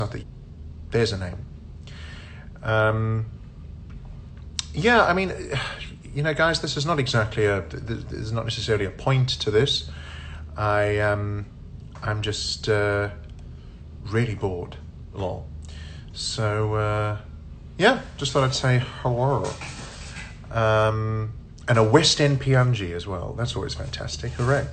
not the, there's a name. Yeah, I mean, you know, guys, this is not exactly there's not necessarily a point to this. I'm just really bored, lol. So yeah, just thought I'd say hello. And a West End PNG as well. That's always fantastic. Hooray.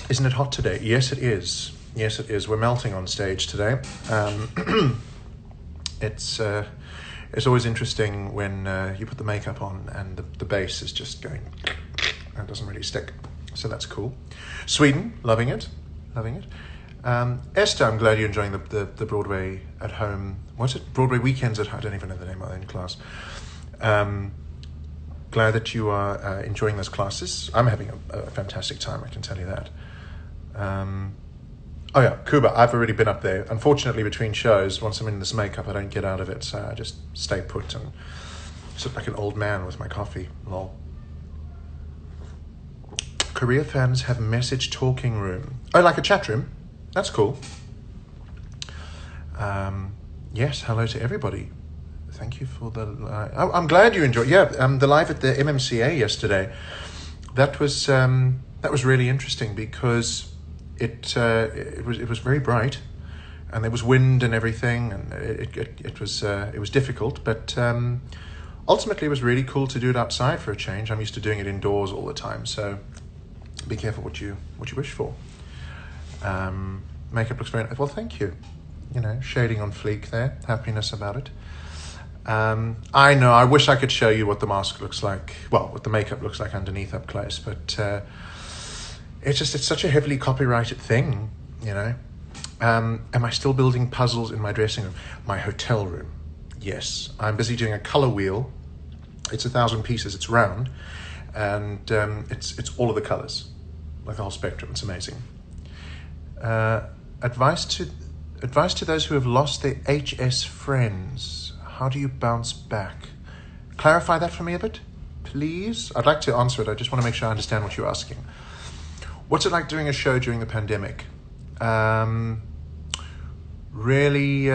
Isn't it hot today? Yes, it is. Yes, it is. We're melting on stage today. It's always interesting when you put the makeup on and the bass is just going and doesn't really stick. So that's cool. Sweden, loving it. Loving it. Esther, I'm glad you're enjoying the Broadway at home. What's it? Broadway weekends at home. I don't even know the name of it in class. Glad that you are enjoying those classes. I'm having a fantastic time, I can tell you that. Oh yeah, Cuba, I've already been up there. Unfortunately, between shows, once I'm in this makeup, I don't get out of it, so I just stay put and sit like an old man with my coffee. Lol. Korea fans have message talking room. Oh, like a chat room? That's cool. Yes, hello to everybody. Thank you for the... I'm glad you enjoyed... Yeah, the live at the MMCA yesterday. That was really interesting because it was very bright, and there was wind and everything, and it was difficult, but ultimately it was really cool to do it outside for a change. I'm used to doing it indoors all the time, so be careful what you wish for. Makeup looks very nice. Well, thank you. You know, shading on fleek there. Happiness about it. I know, I wish I could show you what the mask looks like, well, what the makeup looks like underneath up close, but it's such a heavily copyrighted thing, you know. Am I still building puzzles in my dressing room? My hotel room, yes. I'm busy doing a color wheel. It's 1,000 pieces, it's round, and it's all of the colors, like the whole spectrum. It's amazing. Advice to those who have lost their HS friends. How do you bounce back? Clarify that for me a bit, please. I'd like to answer it. I just want to make sure I understand what you're asking. What's it like doing a show during the pandemic? Really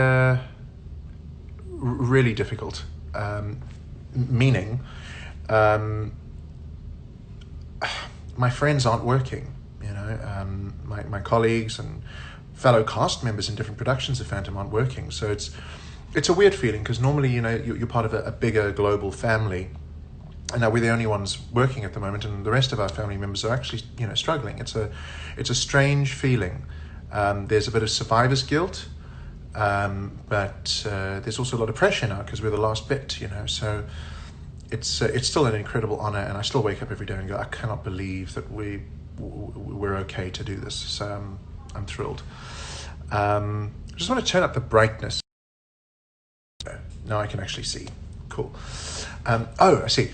difficult. Meaning, my friends aren't working. You know, my colleagues and fellow cast members in different productions of Phantom aren't working. So it's a weird feeling because normally, you know, you're part of a bigger global family, and now we're the only ones working at the moment, and the rest of our family members are actually, you know, struggling. It's a strange feeling. There's a bit of survivor's guilt, but there's also a lot of pressure now because we're the last bit, you know. So it's still an incredible honor, and I still wake up every day and go, I cannot believe that we're okay to do this. So I'm thrilled. I just want to turn up the brightness. Now I can actually see. Cool. Oh, I see.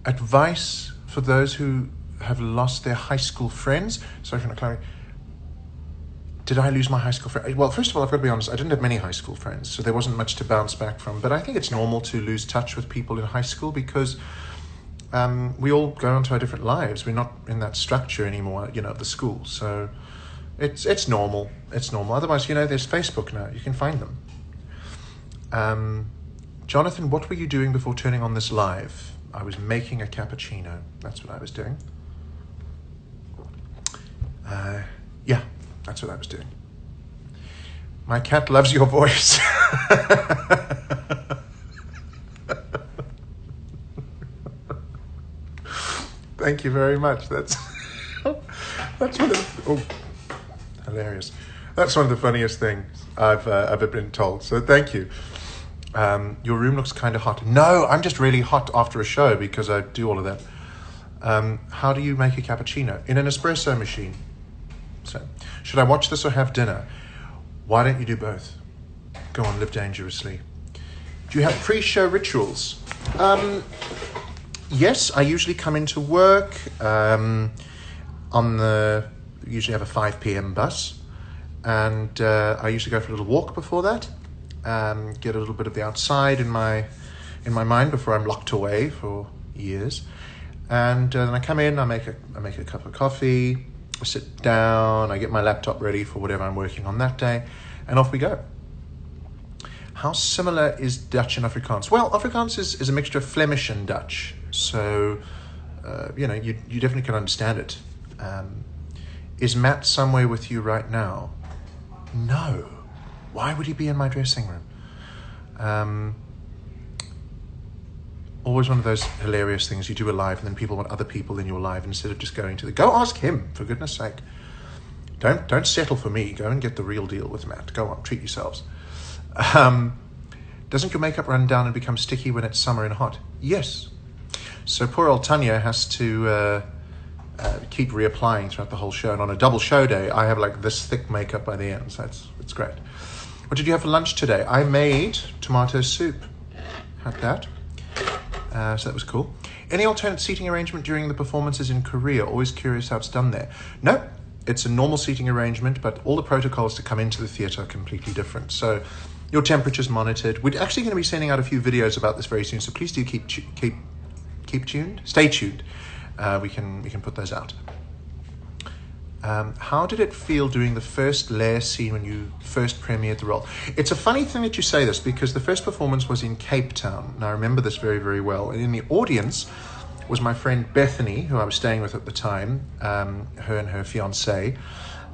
Advice for those who have lost their high school friends. Sorry for not clarifying. Did I lose my high school friend? Well, first of all, I've got to be honest, I didn't have many high school friends, so there wasn't much to bounce back from. But I think it's normal to lose touch with people in high school because we all go on to our different lives. We're not in that structure anymore, you know, of the school. So it's normal. It's normal. Otherwise, you know, there's Facebook now. You can find them. Jonathan, what were you doing before turning on this live? I was making a cappuccino. That's what I was doing. Yeah, that's what I was doing. My cat loves your voice. Thank you very much. That's one of hilarious. That's one of the funniest things I've ever been told. So thank you. Your room looks kind of hot. No, I'm just really hot after a show because I do all of that. How do you make a cappuccino? In an espresso machine. So, should I watch this or have dinner? Why don't you do both? Go on, live dangerously. Do you have pre-show rituals? Yes, I usually come into work usually have a 5 p.m. bus, and I usually go for a little walk before that. Get a little bit of the outside in my mind before I'm locked away for years, and then I come in. I make a cup of coffee. I sit down, I get my laptop ready for whatever I'm working on that day, and off we go. How similar is Dutch and Afrikaans? Well, Afrikaans is a mixture of Flemish and Dutch, so you definitely can understand it. Is Matt somewhere with you right now? No. Why would he be in my dressing room? Always one of those hilarious things. You do a live and then people want other people in your live instead of just going to go ask him, for goodness sake. Don't settle for me. Go and get the real deal with Matt. Go on, treat yourselves. Doesn't your makeup run down and become sticky when it's summer and hot? Yes. So poor old Tanya has to keep reapplying throughout the whole show. And on a double show day, I have like this thick makeup by the end. So it's great. What did you have for lunch today? I made tomato soup. Had that. So that was cool. Any alternate seating arrangement during the performances in Korea? Always curious how it's done there. No, it's a normal seating arrangement, but all the protocols to come into the theatre are completely different. So your temperature's monitored. We're actually going to be sending out a few videos about this very soon, so please do keep tuned. Stay tuned. We can put those out. How did it feel doing the first layer scene when you first premiered the role? It's a funny thing that you say this because the first performance was in Cape Town, and I remember this very, very well. And in the audience was my friend Bethany, who I was staying with at the time, her and her fiancé.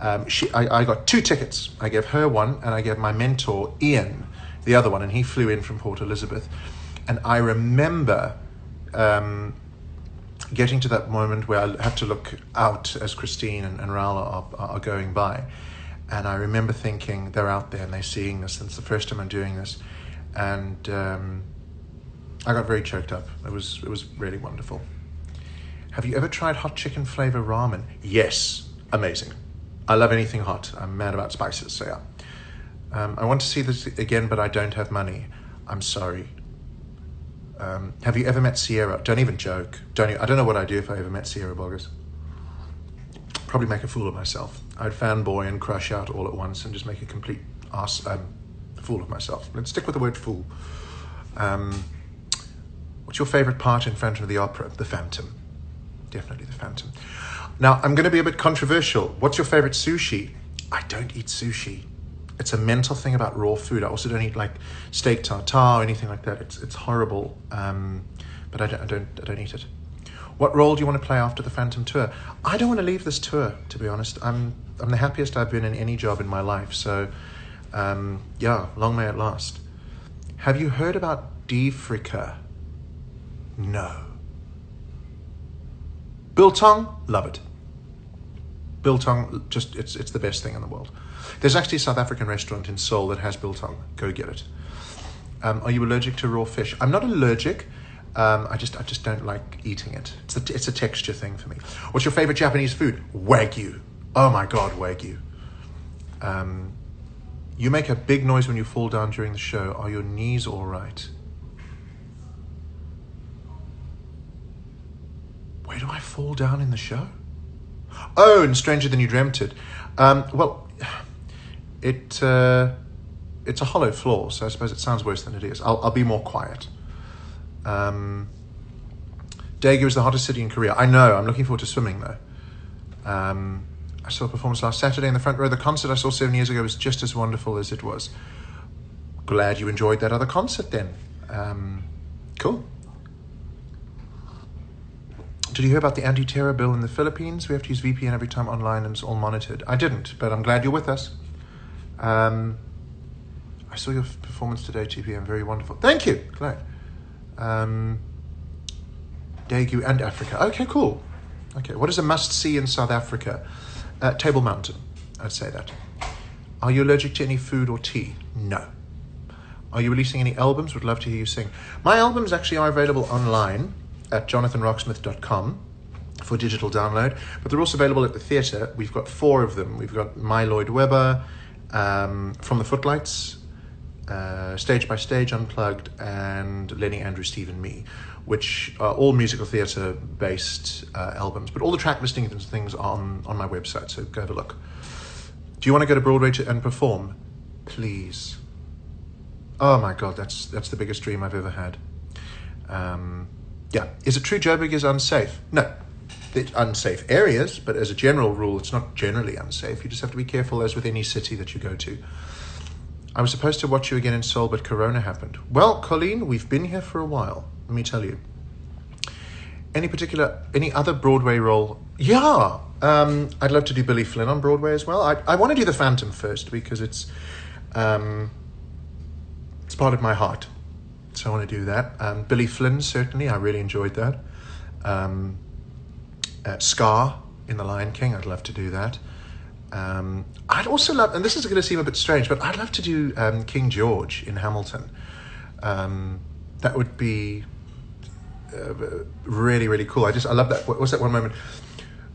I got 2 tickets. I gave her one, and I gave my mentor, Ian, the other one, and he flew in from Port Elizabeth. And I remember getting to that moment where I had to look out as Christine and Raoul are going by. And I remember thinking, they're out there and they're seeing this, and it's the first time I'm doing this. And I got very choked up. It was really wonderful. Have you ever tried hot chicken flavor ramen? Yes, amazing. I love anything hot. I'm mad about spices, so yeah. I want to see this again, but I don't have money. I'm sorry. Have you ever met Sierra? Don't even joke. I don't know what I'd do if I ever met Sierra Boggers. Probably make a fool of myself. I'd fanboy and crush out all at once and just make a complete fool of myself. Let's stick with the word fool. What's your favorite part in Phantom of the Opera? The Phantom. Definitely the Phantom. Now, I'm going to be a bit controversial. What's your favorite sushi? I don't eat sushi. It's a mental thing about raw food. I also don't eat like steak tartare or anything like that. It's horrible, but I don't eat it. What role do you want to play after the Phantom tour? I don't want to leave this tour, to be honest. I'm the happiest I've been in any job in my life. So, yeah, long may it last. Have you heard about Defrika? No. Biltong, love it. Biltong, just it's the best thing in the world. There's actually a South African restaurant in Seoul that has biltong. Go get it. Are you allergic to raw fish? I'm not allergic. I just don't like eating it. It's a texture thing for me. What's your favorite Japanese food? Wagyu. Oh my God, Wagyu. You make a big noise when you fall down during the show. Are your knees all right? Where do I fall down in the show? Oh, and Stranger Than You Dreamt It. Well, it's a hollow floor, so I suppose it sounds worse than it is. I'll be more quiet. Daegu is the hottest city in Korea. I know, I'm looking forward to swimming though. I saw a performance last Saturday in the front row. The concert I saw 7 years ago was just as wonderful as it was. Glad you enjoyed that other concert then. Cool. Did you hear about the anti-terror bill in the Philippines? We have to use VPN every time online and it's all monitored. I didn't, but I'm glad you're with us. I saw your performance today, TPM. Very wonderful. Thank you. Glad. Daegu and Africa. Okay, cool. Okay, what is a must-see in South Africa? Table Mountain, I'd say that. Are you allergic to any food or tea? No. Are you releasing any albums? Would love to hear you sing. My albums actually are available online at jonathanroxmouth.com for digital download, but they're also available at the theatre. We've got 4 of them. We've got My Lloyd Webber, From the Footlights, Stage by Stage Unplugged, and Lenny, Andrew, Steve and Me, which are all musical theatre based albums, but all the track listings and things are on my website, so go have a look. Do you want to go to Broadway and perform? Please. Oh my God, that's the biggest dream I've ever had. Yeah, is it true Joburg is unsafe? No, there's unsafe areas, but as a general rule, it's not generally unsafe. You just have to be careful, as with any city that you go to. I was supposed to watch you again in Seoul, but Corona happened. Well, Colleen, we've been here for a while, let me tell you. Any other Broadway role? Yeah, I'd love to do Billy Flynn on Broadway as well. I want to do The Phantom first because it's part of my heart. So I want to do that. Billy Flynn, certainly. I really enjoyed that. Scar in The Lion King. I'd love to do that. I'd also love, and this is going to seem a bit strange, but I'd love to do King George in Hamilton. That would be really, really cool. I love that. What was that one moment?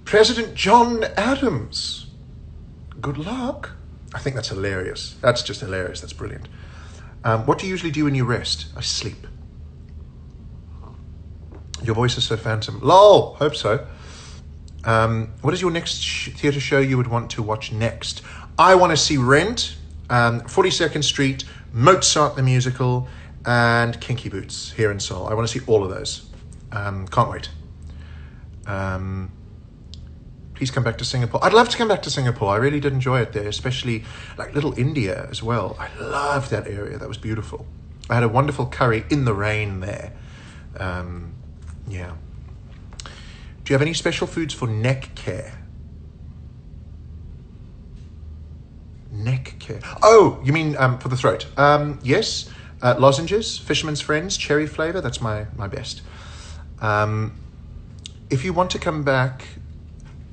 President John Adams. Good luck. I think that's hilarious. That's just hilarious. That's brilliant. What do you usually do when you rest? I sleep. Your voice is so phantom. Lol, hope so. What is your next theatre show you would want to watch next? I want to see Rent, 42nd Street, Mozart the Musical, and Kinky Boots here in Seoul. I want to see all of those. Can't wait. Please come back to Singapore. I'd love to come back to Singapore. I really did enjoy it there, especially like Little India as well. I loved that area. That was beautiful. I had a wonderful curry in the rain there. Yeah. Do you have any special foods for neck care? Neck care. Oh, you mean for the throat? Yes. Lozenges, Fisherman's Friends, cherry flavor. That's my best. If you want to come back,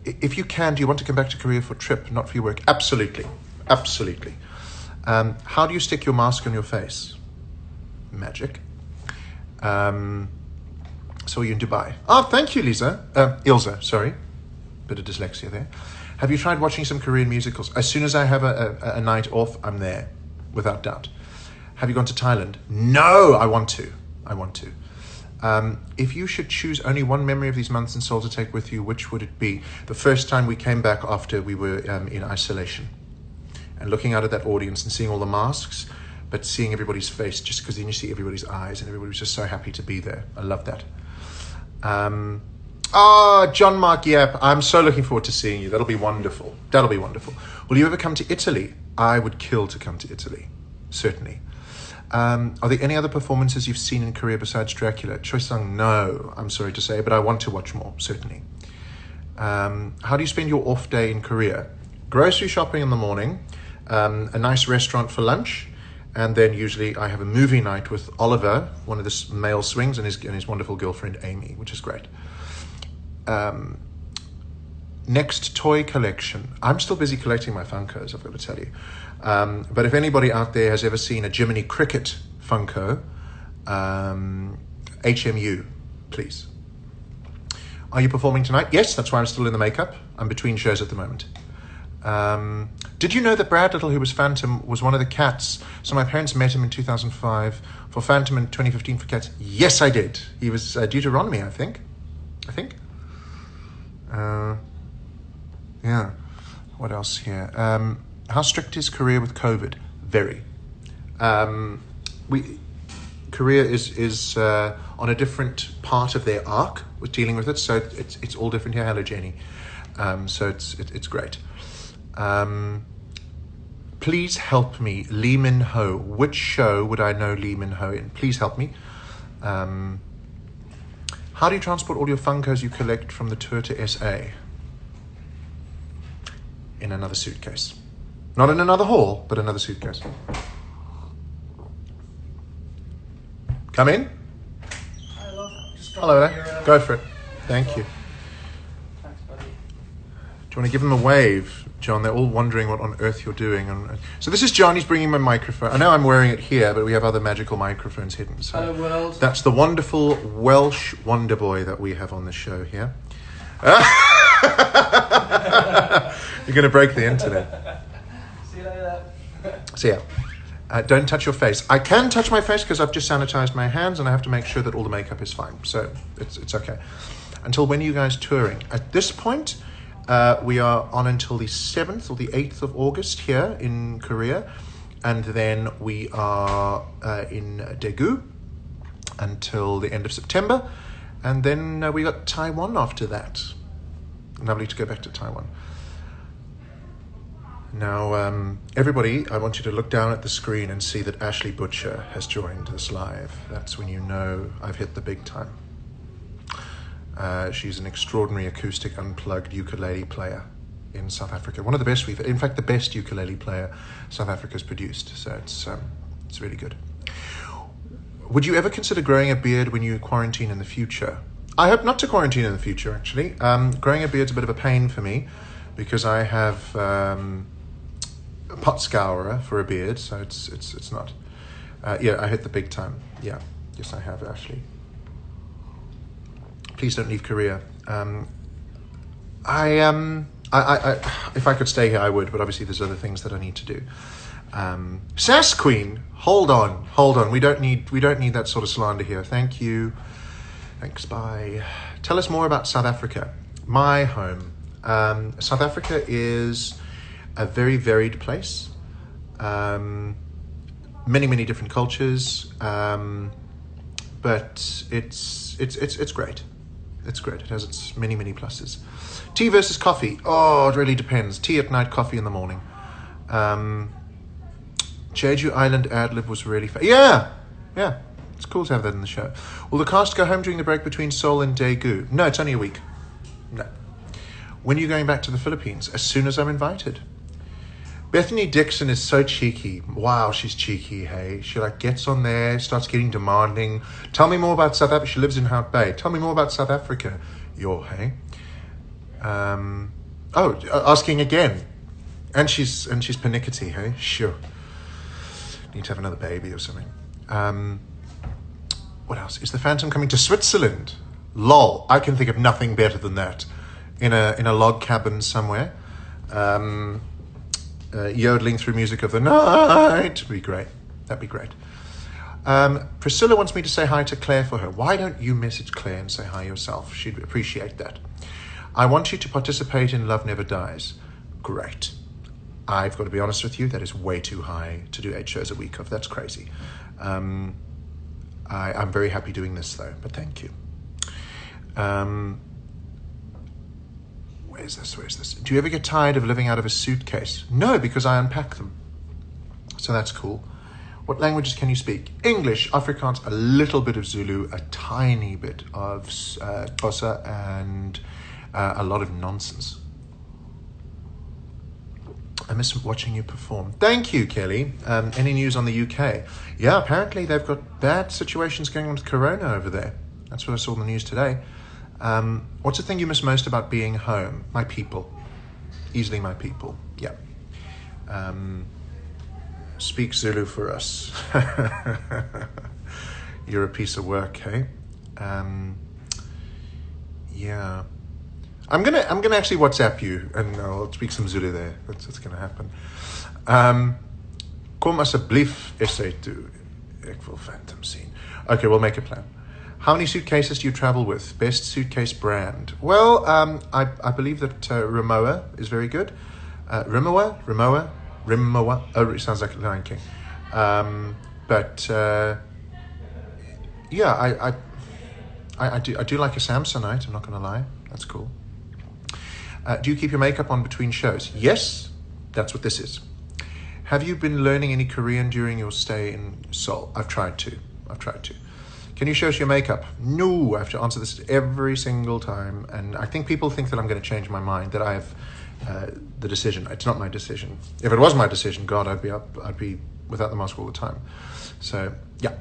if you can, do you want to come back to Korea for a trip, not for your work? Absolutely. Absolutely. How do you stick your mask on your face? Magic. Saw you in Dubai. Oh, thank you, Ilza, sorry. Bit of dyslexia there. Have you tried watching some Korean musicals? As soon as I have a night off, I'm there, without doubt. Have you gone to Thailand? No, I want to. If you should choose only one memory of these months in Seoul to take with you, which would it be? The first time we came back after we were in isolation. And looking out at that audience and seeing all the masks, but seeing everybody's face, just because then you see everybody's eyes and everybody was just so happy to be there. I love that. John Mark Yap, I'm so looking forward to seeing you. That'll be wonderful. Will you ever come to Italy? I would kill to come to Italy, certainly. Are there any other performances you've seen in Korea besides Dracula? Choi Sang, no, I'm sorry to say, but I want to watch more, certainly. How do you spend your off day in Korea? Grocery shopping in the morning, a nice restaurant for lunch, and then usually I have a movie night with Oliver, one of the male swings, and his wonderful girlfriend Amy, which is great. Next toy collection. I'm still busy collecting my Funkos, I've got to tell you. But if anybody out there has ever seen a Jiminy Cricket Funko, HMU, please. Are you performing tonight? Yes, that's why I'm still in the makeup. I'm between shows at the moment. Did you know that Brad Little, who was Phantom, was one of the cats? So my parents met him in 2005 for Phantom and 2015 for Cats. Yes, I did. He was Deuteronomy, I think. Yeah. What else here? How strict is Korea with COVID? Very. Korea is on a different part of their arc with dealing with it, so it's all different here. Hello, Jenny. So it's great. Please help me, Lee Min Ho. Which show would I know Lee Min Ho in? Please help me. How do you transport all your Funkos you collect from the tour to SA? In another suitcase. Not in another hall, but another suitcase. Come in. Hello there. Go for it. Thank you. Thanks, buddy. Do you want to give them a wave, John? They're all wondering what on earth you're doing. So this is John. He's bringing my microphone. I know I'm wearing it here, but we have other magical microphones hidden. So hello, world. That's the wonderful Welsh wonder boy that we have on the show here. You're going to break the internet. See you later. So yeah, don't touch your face. I can touch my face because I've just sanitized my hands and I have to make sure that all the makeup is fine. So it's okay. Until when are you guys touring? At this point, we are on until the 7th or the 8th of August here in Korea. And then we are in Daegu until the end of September. And then we got Taiwan after that. Lovely to go back to Taiwan. Now, everybody, I want you to look down at the screen and see that Ashley Butcher has joined this live. That's when you know I've hit the big time. She's an extraordinary acoustic unplugged ukulele player in South Africa. One of the best in fact, the best ukulele player South Africa's produced. So it's really good. Would you ever consider growing a beard when you quarantine in the future? I hope not to quarantine in the future, actually. Growing a beard's a bit of a pain for me because I have a pot scourer for a beard, so it's not. Yeah, I hit the big time. Yeah, yes, I have, Ashley. Please don't leave Korea. If I could stay here, I would, but obviously there's other things that I need to do. Sass Queen, hold on. We don't need that sort of slander here. Thank you. Thanks, bye. Tell us more about South Africa, my home. South Africa is a very varied place. Many different cultures, but it's great. It's great. It has its many pluses. Tea versus coffee. Oh, it really depends. Tea at night, coffee in the morning. Jeju Island ad-lib was really yeah. It's cool to have that in the show. Will the cast go home during the break between Seoul and Daegu? No, it's only a week. No. When are you going back to the Philippines? As soon as I'm invited. Bethany Dixon is so cheeky. Wow, she's cheeky, hey. She gets on there, starts getting demanding. Tell me more about South Africa. She lives in Hout Bay. Tell me more about South Africa. Hey. Asking again. And she's pernickety, hey? Sure. Need to have another baby or something. What else? Is the Phantom coming to Switzerland? Lol. I can think of nothing better than that. In a log cabin somewhere. Yodeling through music of the night. That'd be great. Priscilla wants me to say hi to Claire for her. Why don't you message Claire and say hi yourself? She'd appreciate that. I want you to participate in Love Never Dies. Great. I've got to be honest with you, that is way too high to do 8 shows a week of. That's crazy. I'm very happy doing this though, but thank you. Where's this? Do you ever get tired of living out of a suitcase? No, because I unpack them. So that's cool. What languages can you speak? English, Afrikaans, a little bit of Zulu, a tiny bit of Xhosa, and a lot of nonsense. I miss watching you perform. Thank you, Kelly. Any news on the UK? Yeah, apparently they've got bad situations going on with Corona over there. That's what I saw in the news today. What's the thing you miss most about being home? My people. Easily my people. Yeah. Speak Zulu for us. You're a piece of work, hey? Yeah. I'm gonna actually WhatsApp you and I'll speak some Zulu there. That's what's gonna happen. Kom asseblief essay toe. Ek wil Phantom sien. Okay, we'll make a plan. How many suitcases do you travel with? Best suitcase brand? Well, I believe that Rimowa is very good. Rimowa. Oh, it sounds like a Lion King. Yeah, I do like a Samsonite. I'm not going to lie. That's cool. Do you keep your makeup on between shows? Yes, that's what this is. Have you been learning any Korean during your stay in Seoul? I've tried to. Can you show us your makeup? No, I have to answer this every single time. And I think people think that I'm going to change my mind, that I have the decision. It's not my decision. If it was my decision, God, I'd be without the mask all the time. So, yeah.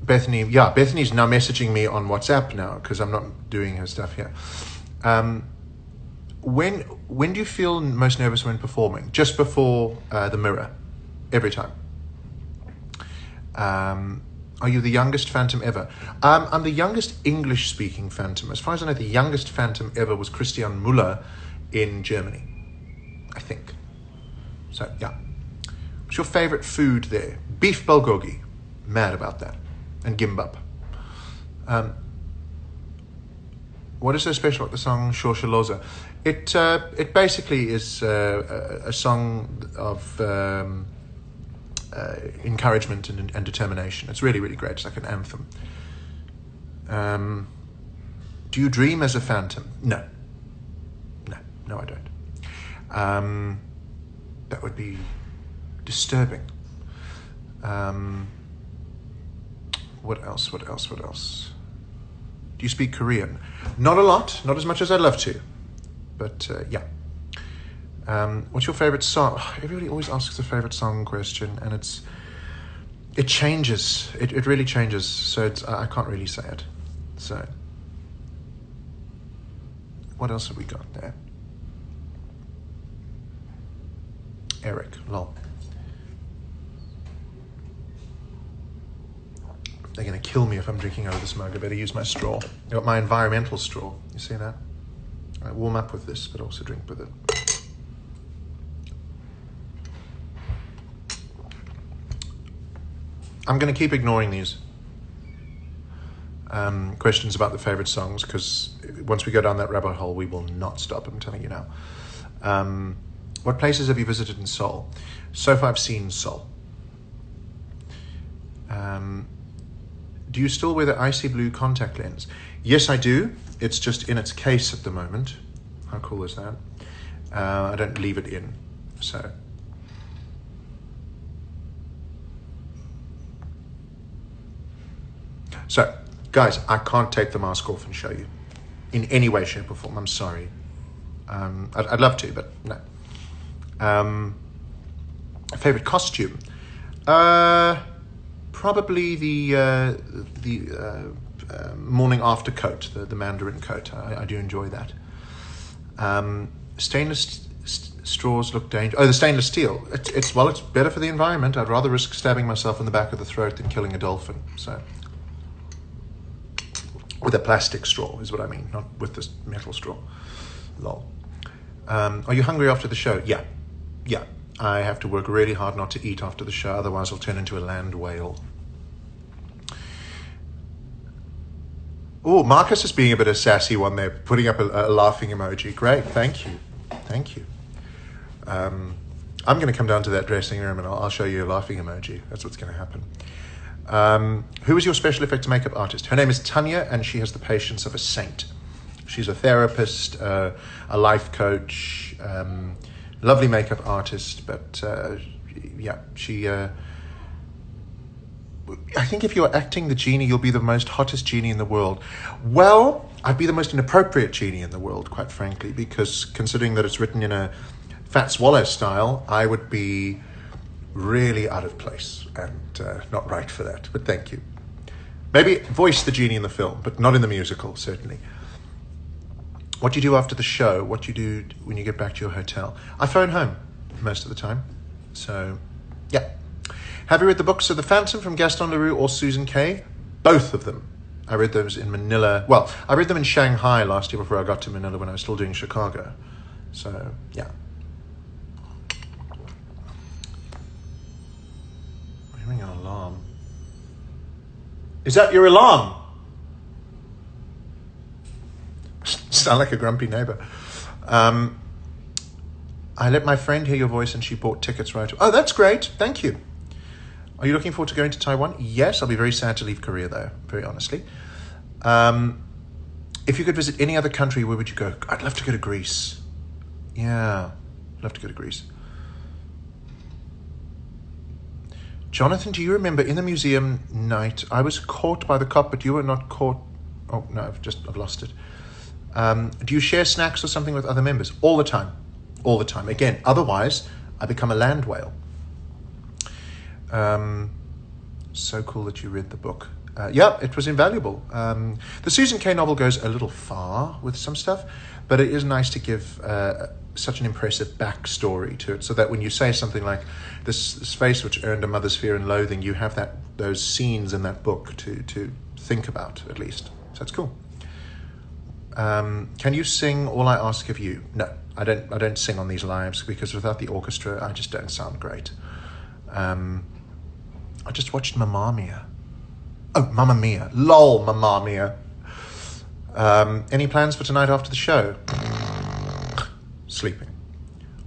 Bethany's now messaging me on WhatsApp now because I'm not doing her stuff here. When do you feel most nervous when performing? Just before the mirror, every time. Are you the youngest Phantom ever? I'm the youngest English-speaking Phantom. As far as I know, the youngest Phantom ever was Christian Müller in Germany, I think. So, yeah. What's your favorite food there? Beef bulgogi. Mad about that. And gimbap. What is so special about the song Shoshaloza? It basically is a song of encouragement and determination. It's really, really great. It's like an anthem. Do you dream as a phantom? No. No, I don't. That would be disturbing. What else? Do you speak Korean? Not a lot, not as much as I'd love to, but yeah. What's your favorite song? Everybody always asks the favorite song question, and it changes. It really changes. So I can't really say it. So what else have we got there? Eric, lol. They're going to kill me if I'm drinking out of this mug. I better use my straw. I got my environmental straw. You see that? I warm up with this, but also drink with it. I'm going to keep ignoring these questions about the favorite songs, because once we go down that rabbit hole, we will not stop. I'm telling you now. What places have you visited in Seoul? So far, I've seen Seoul. Do you still wear the icy blue contact lens? Yes, I do. It's just in its case at the moment. How cool is that? I don't leave it in. So, guys, I can't take the mask off and show you in any way, shape, or form. I'm sorry. I'd love to, but no. Favorite costume? Probably the morning after coat, the Mandarin coat. I do enjoy that. Stainless straws look dangerous. Oh, the stainless steel. It's better for the environment. I'd rather risk stabbing myself in the back of the throat than killing a dolphin. So, with a plastic straw is what I mean, not with this metal straw. Lol. Are you hungry after the show? Yeah. I have to work really hard not to eat after the show, otherwise I'll turn into a land whale. Oh, Marcus is being a bit of a sassy one there, putting up a laughing emoji. Great, thank you. I'm going to come down to that dressing room and I'll show you a laughing emoji. That's what's going to happen. Who is your special effects makeup artist? Her name is Tanya, and she has the patience of a saint. She's a therapist, a life coach, lovely makeup artist, but yeah, she... I think if you're acting the genie, you'll be the most hottest genie in the world. Well, I'd be the most inappropriate genie in the world, quite frankly, because considering that it's written in a Fat Swallow style, I would be really out of place and not right for that. But thank you. Maybe voice the genie in the film, but not in the musical, certainly. What do you do after the show? What do you do when you get back to your hotel? I phone home most of the time. So, yeah. Have you read the books of The Phantom from Gaston Leroux or Susan Kay? Both of them. I read those in Manila. Well, I read them in Shanghai last year before I got to Manila when I was still doing Chicago. So, yeah. I'm hearing an alarm. Is that your alarm? Sound like a grumpy neighbor. I let my friend hear your voice and she bought tickets right. Oh, that's great. Thank you. Are you looking forward to going to Taiwan? Yes, I'll be very sad to leave Korea though, very honestly. If you could visit any other country, where would you go? I'd love to go to Greece. Yeah, I'd love to go to Greece. Jonathan, do you remember in the museum night, I was caught by the cop, but you were not caught. Oh, no, I've lost it. Do you share snacks or something with other members? All the time. Again, otherwise, I become a land whale. So cool that you read the book. Yeah, it was invaluable. The Susan Kay novel goes a little far with some stuff, but it is nice to give such an impressive backstory to it, so that when you say something like this face which earned a mother's fear and loathing, you have those scenes in that book to think about, at least. So it's cool. Can you sing All I Ask of You? No, I don't sing on these lives, because without the orchestra, I just don't sound great. I just watched Mamma Mia. Oh, Mamma Mia. Lol, Mamma Mia. Any plans for tonight after the show? Sleeping.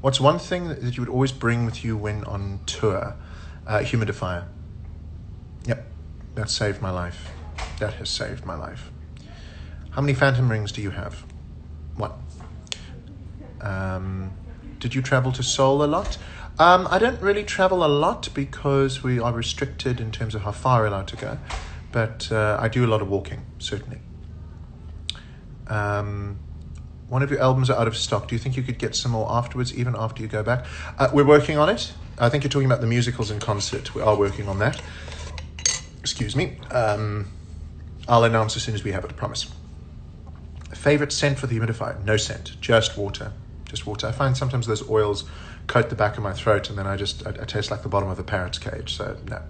What's one thing that you would always bring with you when on tour? Humidifier. Yep, that saved my life. That has saved my life. How many phantom rings do you have? One. Did you travel to Seoul a lot? I don't really travel a lot because we are restricted in terms of how far we're allowed to go, but I do a lot of walking, certainly. One of your albums are out of stock. Do you think you could get some more afterwards, even after you go back? We're working on it. I think you're talking about the musicals in concert. We are working on that. Excuse me. I'll announce as soon as we have it, I promise. Favorite scent for the humidifier? No scent, just water. Just water. I find sometimes those oils coat the back of my throat and then I taste like the bottom of a parrot's cage, so no.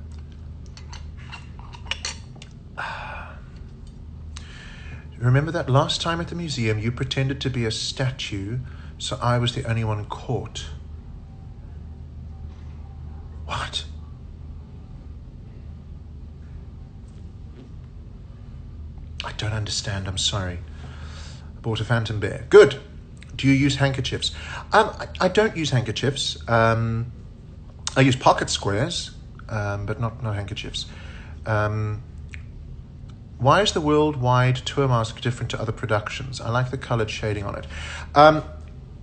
Remember that last time at the museum you pretended to be a statue, so I was the only one caught? What? I don't understand, I'm sorry. I bought a phantom bear. Good. Do you use handkerchiefs? I don't use handkerchiefs. I use pocket squares, but not handkerchiefs. Why is the worldwide tour mask different to other productions? I like the colored shading on it.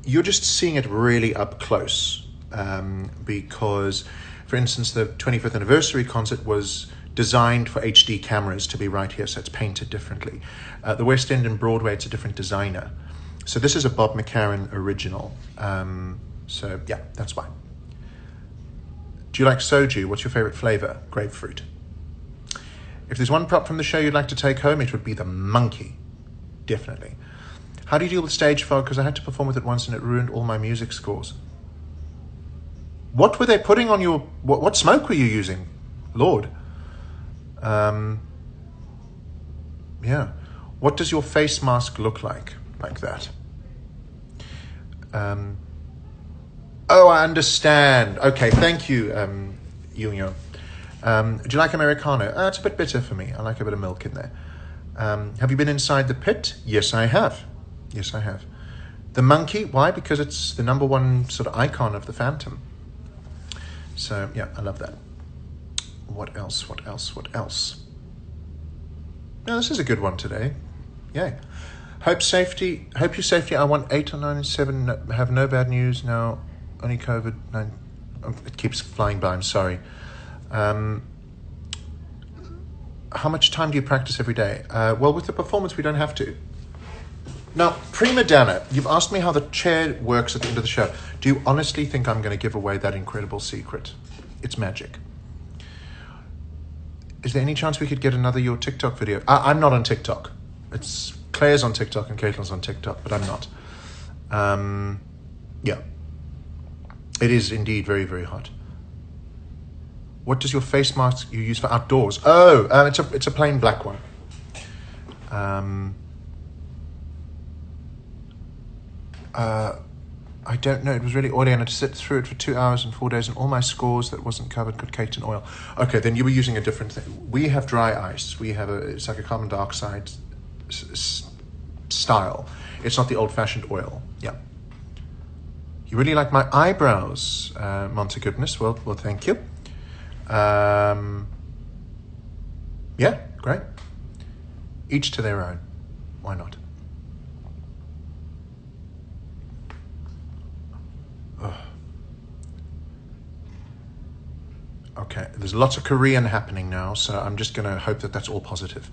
You're just seeing it really up close because, for instance, the 25th anniversary concert was designed for HD cameras to be right here, so it's painted differently. The West End and Broadway, it's a different designer. So this is a Bob McCarran original. So yeah, that's why. Do you like soju? What's your favorite flavor? Grapefruit. If there's one prop from the show you'd like to take home, it would be the monkey. Definitely. How do you deal with stage fog? Because I had to perform with it once and it ruined all my music scores. What were they putting on your... What smoke were you using? Lord. Yeah. What does your face mask look like? Like that. Oh, I understand. Okay, thank you, Yunyo. Do you like Americano? It's a bit bitter for me. I like a bit of milk in there. Have you been inside the pit? Yes, I have. Yes, I have. The monkey, why? Because it's the number one sort of icon of the Phantom. So, yeah, I love that. What else? What else? What else? No, this is a good one today. Yay. Hope you safety. I want 8 or 9 and 7. Have no bad news now. Only COVID-19. It keeps flying by. I'm sorry. How much time do you practice every day? Well, with the performance, we don't have to. Now, Prima Donna, you've asked me how the chair works at the end of the show. Do you honestly think I'm going to give away that incredible secret? It's magic. Is there any chance we could get another your TikTok video? I'm not on TikTok. It's Claire's on TikTok and Caitlin's on TikTok, but I'm not. Yeah. It is indeed very, very hot. What does your face mask you use for outdoors? Oh, it's a plain black one. I don't know. It was really oily and I had to sit through it for 2 hours and 4 days and all my scores that wasn't covered got caked in oil. Okay, then you were using a different thing. We have dry ice. We have it's like a carbon dioxide style. It's not the old-fashioned oil. Yeah. You really like my eyebrows, Monty Goodness. Well, thank you. Yeah, great. Each to their own. Why not? Ugh. Okay, there's lots of Korean happening now, so I'm just going to hope that that's all positive.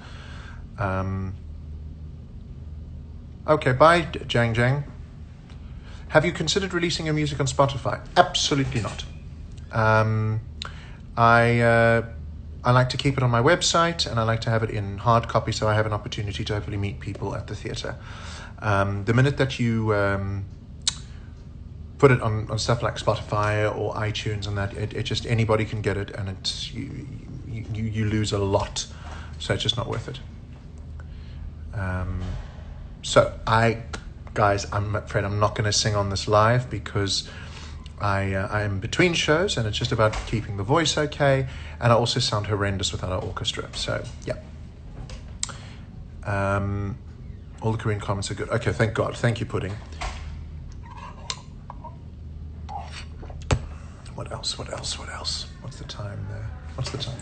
Okay, bye, Jang Jang. Have you considered releasing your music on Spotify? Absolutely not. I like to keep it on my website, and I like to have it in hard copy so I have an opportunity to hopefully meet people at the theatre. The minute that you put it on stuff like Spotify or iTunes and that, it just anybody can get it, and it's you lose a lot, so it's just not worth it. So guys, I'm afraid I'm not going to sing on this live because I am between shows and it's just about keeping the voice okay, and I also sound horrendous without our orchestra. So yeah, all the Korean comments are good. Okay, thank God. Thank you, Pudding. What else? What else? What else? What's the time there? What's the time?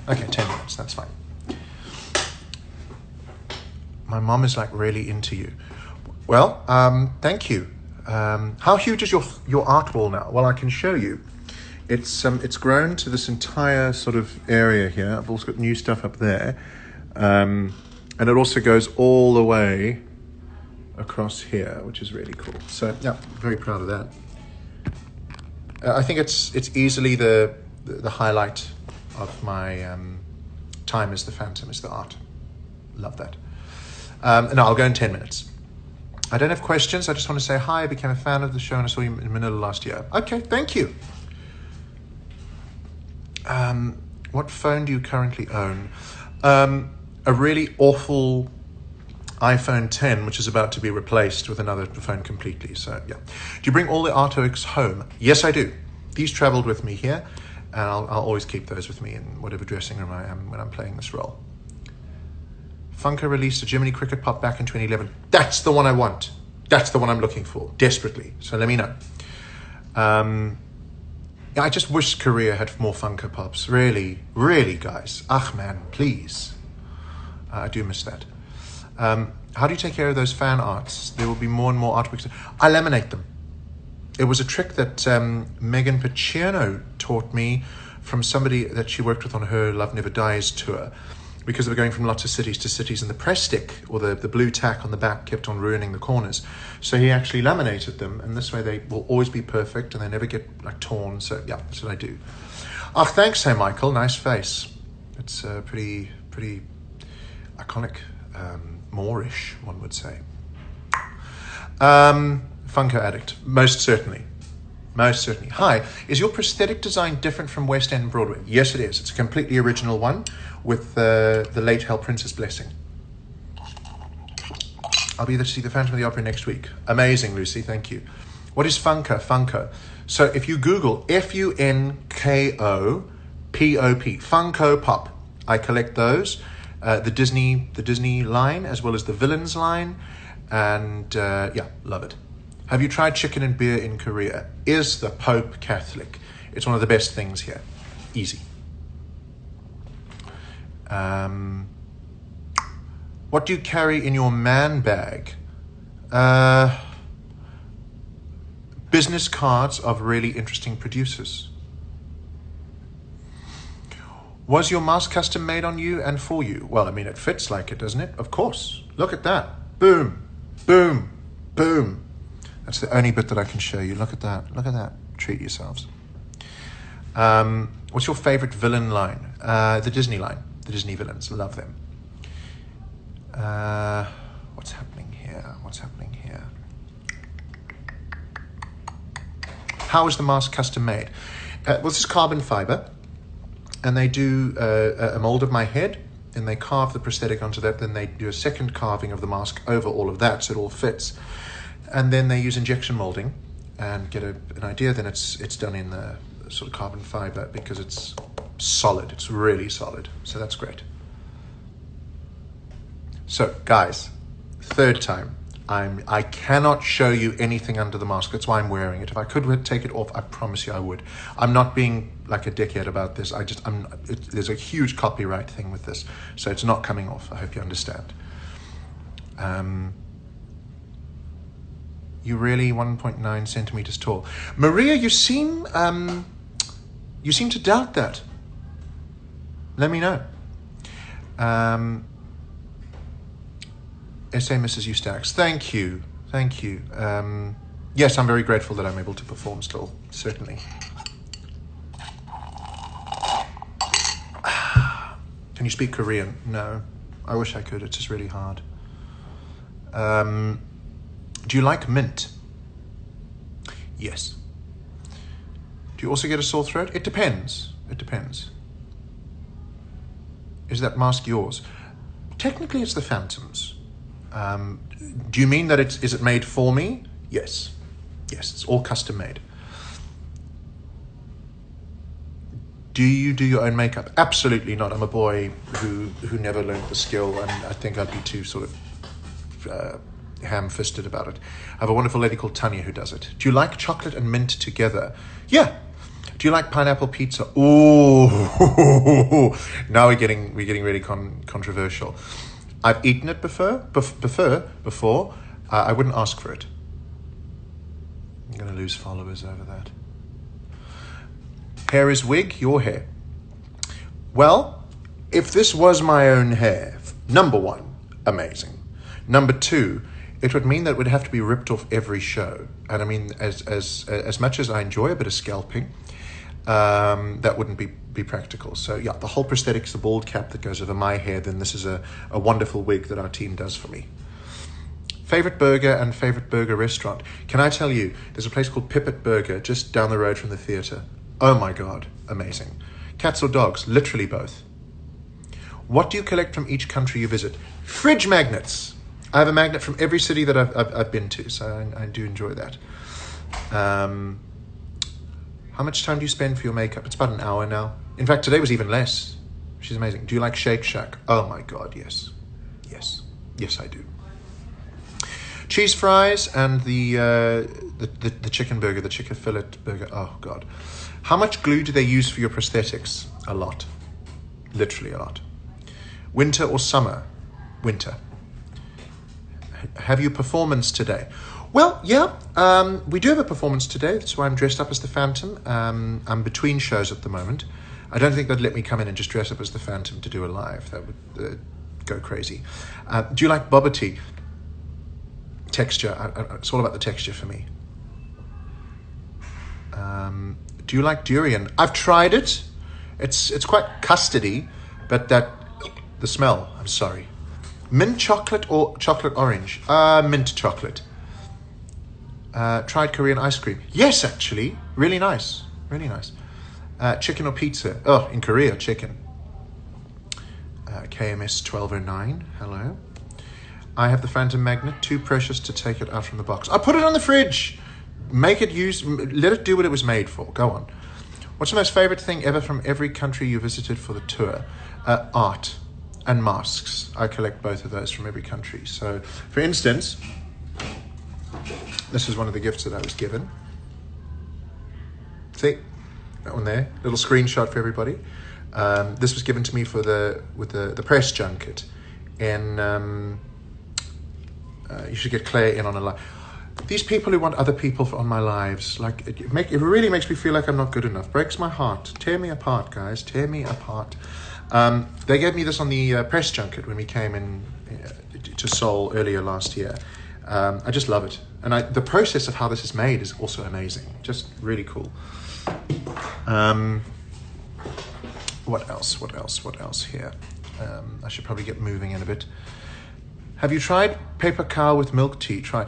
Okay, 10 minutes. That's fine. My mom is like really into you. Well, thank you. How huge is your art wall now? Well, I can show you. It's grown to this entire sort of area here. I've also got new stuff up there. And it also goes all the way across here, which is really cool. So yeah, very proud of that. I think it's easily the highlight of my time as the Phantom, is the art. Love that. No, I'll go in 10 minutes. I don't have questions. I just want to say hi. I became a fan of the show and I saw you in Manila last year. Okay, thank you. What phone do you currently own? A really awful iPhone 10, which is about to be replaced with another phone completely. So yeah. Do you bring all the artworks home? Yes, I do. These traveled with me here, and I'll always keep those with me in whatever dressing room I am when I'm playing this role. Funko released a Jiminy Cricket Pop back in 2011. That's the one I want. That's the one I'm looking for, desperately. So let me know. Yeah, I just wish Korea had more Funko Pops. Really, really, guys. Ach, man, please. I do miss that. How do you take care of those fan arts? There will be more and more artworks. I laminate them. It was a trick that Megan Pacino taught me from somebody that she worked with on her Love Never Dies tour, because they were going from lots of cities to cities, and the press stick or the blue tack on the back kept on ruining the corners. So he actually laminated them, and this way they will always be perfect and they never get like torn. So yeah, that's what I do. Oh, thanks, hey Michael. Nice face. It's pretty iconic, Moorish, one would say. Funko addict, most certainly. Most certainly. Hi, is your prosthetic design different from West End and Broadway? Yes, it is. It's a completely original one with the late Hell Princess blessing. I'll be there to see the Phantom of the Opera next week. Amazing, Lucy. Thank you. What is Funko? Funko. So if you Google F-U-N-K-O-P-O-P, Funko Pop, I collect those. The Disney line, as well as the Villains line. And yeah, love it. Have you tried chicken and beer in Korea? Is the Pope Catholic? It's one of the best things here. Easy. What do you carry in your man bag? Business cards of really interesting producers. Was your mask custom made on you and for you? Well, I mean, it fits like it, doesn't it? Of course. Look at that. Boom, boom, boom. That's the only bit that I can show you. Look at that. Look at that. Treat yourselves. What's your favorite villain line? The Disney line. The Disney villains. Love them. What's happening here? What's happening here? How is the mask custom made? Well, this is carbon fiber. And they do a mold of my head. And they carve the prosthetic onto that. Then they do a second carving of the mask over all of that so it all fits. And then they use injection molding and get an idea. Then it's done in the sort of carbon fiber because it's solid. It's really solid. So that's great. So guys, third time, I cannot show you anything under the mask. That's why I'm wearing it. If I could take it off, I promise you I would. I'm not being like a dickhead about this. There's a huge copyright thing with this, so it's not coming off. I hope you understand. You're really 1.9 centimeters tall. Maria, you seem to doubt that. Let me know. SA Mrs. Eustax, thank you. Thank you. Yes, I'm very grateful that I'm able to perform still, certainly. Can you speak Korean? No. I wish I could, it's just really hard. Do you like mint? Yes. Do you also get a sore throat? It depends. It depends. Is that mask yours? Technically, it's the Phantom's. Do you mean that is it made for me? Yes. Yes, it's all custom made. Do you do your own makeup? Absolutely not. I'm a boy who never learned the skill, and I think I'd be too sort of ham-fisted about it. I have a wonderful lady called Tanya who does it. Do you like chocolate and mint together? Yeah. Do you like pineapple pizza? Ooh. Now we're getting really controversial. I've eaten it before. I wouldn't ask for it. I'm going to lose followers over that. Hair is wig, your hair. Well, if this was my own hair, number one, amazing. Number two, it would mean that it would have to be ripped off every show. And I mean, as much as I enjoy a bit of scalping, that wouldn't be practical. So yeah, the whole prosthetics, the bald cap that goes over my hair, then this is a wonderful wig that our team does for me. Favorite burger and favorite burger restaurant. Can I tell you, there's a place called Pipit Burger just down the road from the theatre. Oh my God, amazing. Cats or dogs? Literally both. What do you collect from each country you visit? Fridge magnets. I have a magnet from every city that I've been to, so I do enjoy that. How much time do you spend for your makeup? It's about an hour now. In fact, today was even less. She's amazing. Do you like Shake Shack? Oh my God, yes. Yes. Yes, I do. Cheese fries and the chicken burger, the chicken fillet burger. Oh God. How much glue do they use for your prosthetics? A lot. Literally a lot. Winter or summer? Winter. Have you performance today? Well, yeah, we do have a performance today. That's why I'm dressed up as the Phantom. I'm between shows at the moment. I don't think they'd let me come in and just dress up as the Phantom to do a live. That would go crazy. Do you like boba tea? Texture. It's all about the texture for me. Do you like durian? I've tried it. It's quite custardy, but the smell, I'm sorry. Mint chocolate or chocolate orange? Mint chocolate. Tried Korean ice cream? Yes, actually. Really nice. Really nice. Chicken or pizza? Oh, in Korea, chicken. KMS 1209. Hello. I have the Phantom magnet. Too precious to take it out from the box. I put it on the fridge. Let it do what it was made for. Go on. What's your most favorite thing ever from every country you visited for the tour? Art and masks. I collect both of those from every country. So, for instance, this is one of the gifts that I was given. See, that one there, little screenshot for everybody. This was given to me with the press junket, and you should get Claire in on a live. These people who want other people on my lives, like it really makes me feel like I'm not good enough. Breaks my heart. Tear me apart, guys. Tear me apart. They gave me this on the press junket when we came in to Seoul earlier last year. I just love it. And the process of how this is made is also amazing. Just really cool. What else here? I should probably get moving in a bit. Have you tried paper cow with milk tea? Try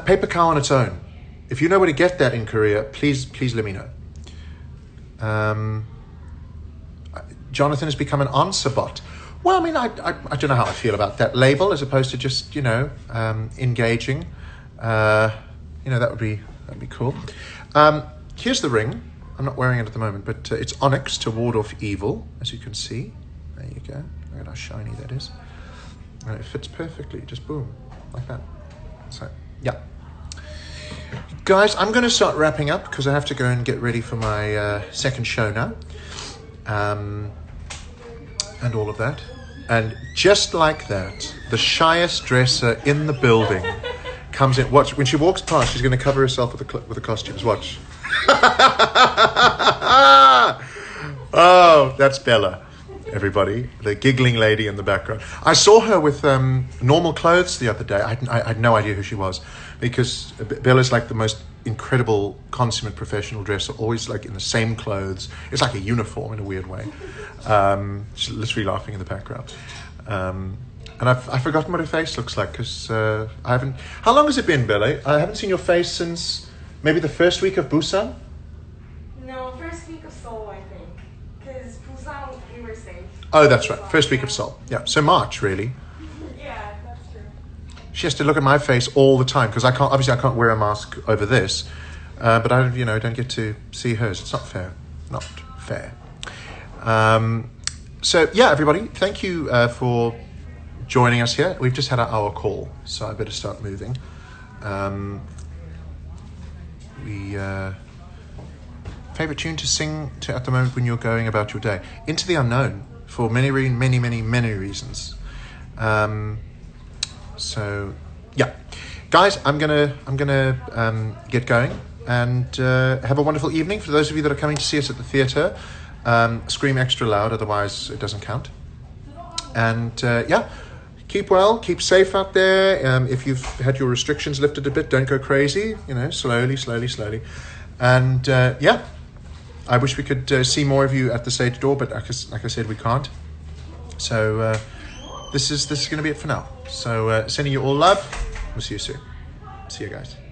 paper cow on its own. If you know where to get that in Korea, please let me know. Jonathan has become an answer bot. Well, I mean, I don't know how I feel about that label as opposed to just, engaging. That would be cool. Here's the ring. I'm not wearing it at the moment, but it's onyx to ward off evil, as you can see. There you go. Look at how shiny that is. And it fits perfectly, just boom, like that. So, yeah. Guys, I'm going to start wrapping up because I have to go and get ready for my second show now. And all of that. And just like that, the shyest dresser in the building comes in. Watch, when she walks past, she's going to cover herself with the costumes. Watch. Oh, that's Bella, everybody. The giggling lady in the background. I saw her with normal clothes the other day. I had no idea who she was because Bella's like the most incredible consummate professional dresser, always like in the same clothes. It's like a uniform in a weird way. She's literally laughing in the background. And I've forgotten what her face looks like because I haven't... How long has it been, Bella? I haven't seen your face since maybe the first week of Busan? No, first week of Seoul, I think. Because Busan, we were safe. Oh, that's right. First week of Seoul. Yeah, so March, really. Yeah, that's true. She has to look at my face all the time because I can't wear a mask over this. But I don't get to see hers. It's not fair. Not fair. So, yeah, everybody, thank you for joining us here. We've just had our hour call, so I better start moving. Favorite tune to sing to at the moment when you're going about your day? Into the Unknown, for many reasons. So yeah, guys, I'm gonna get going, and have a wonderful evening. For those of you that are coming to see us at the theatre, scream extra loud, otherwise it doesn't count. And yeah, keep well, keep safe out there. If you've had your restrictions lifted a bit, don't go crazy. Slowly. And yeah, I wish we could see more of you at the stage door, but like I said, we can't. So this is going to be it for now. So sending you all love. We'll see you soon. See you guys.